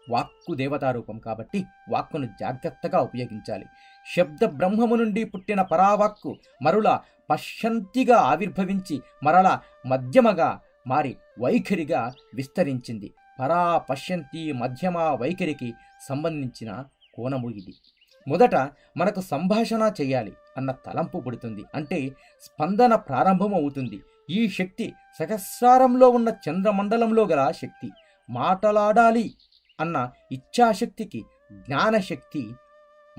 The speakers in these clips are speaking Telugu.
వాక్కు దేవతారూపం కాబట్టి వాక్కును జాగ్రత్తగా ఉపయోగించాలి. శబ్ద బ్రహ్మము నుండి పుట్టిన పరావాక్కు మరుల పశ్యంతిగా ఆవిర్భవించి మరల మధ్యమగా మారి వైఖరిగా విస్తరించింది. పరా పశ్యంతి మధ్యమ వైఖరికి సంబంధించిన కోణము ఇది. మొదట మనకు సంభాషణ చేయాలి అన్న తలంపు పుడుతుంది. అంటే స్పందన ప్రారంభం అవుతుంది. ఈ శక్తి సహస్రారంలో ఉన్న చంద్రమండలంలో గల శక్తి. మాటలాడాలి అన్న ఇచ్ఛాశక్తికి జ్ఞానశక్తి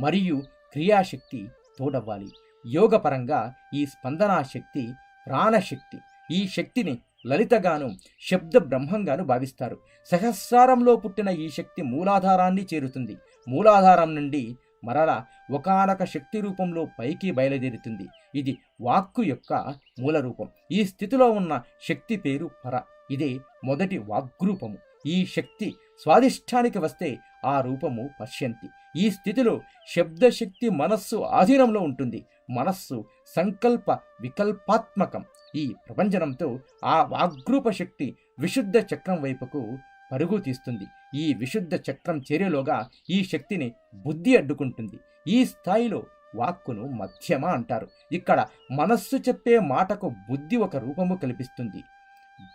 మరియు క్రియాశక్తి తోడవ్వాలి. యోగపరంగా ఈ స్పందనా శక్తి ప్రాణశక్తి. ఈ శక్తిని లలితగాను శబ్ద బ్రహ్మంగాను భావిస్తారు. సహస్రారంలో పుట్టిన ఈ శక్తి మూలాధారాన్ని చేరుతుంది. మూలాధారం నుండి మరల ఒకానొక శక్తి రూపంలో పైకి బయలుదేరుతుంది. ఇది వాక్కు యొక్క మూల రూపం. ఈ స్థితిలో ఉన్న శక్తి పేరు పర. ఇదే మొదటి వాగ్రూపము. ఈ శక్తి స్వాదిష్టానికి వస్తే ఆ రూపము పశ్యంతి. ఈ స్థితిలో శబ్దశక్తి మనస్సు ఆధీనంలో ఉంటుంది. మనస్సు సంకల్ప వికల్పాత్మకం. ఈ ప్రపంచనంతో ఆ వాగ్రూప శక్తి విశుద్ధ చక్రం వైపుకు పరుగు తీస్తుంది. ఈ విశుద్ధ చక్రం చేరేలోగా ఈ శక్తిని బుద్ధి అడ్డుకుంటుంది. ఈ స్థాయిలో వాక్కును మధ్యమ అంటారు. ఇక్కడ మనస్సు చెప్పే మాటకు బుద్ధి ఒక రూపము కల్పిస్తుంది.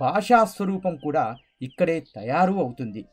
భాషా స్వరూపం కూడా ఇక్కడే తయారు అవుతుంది.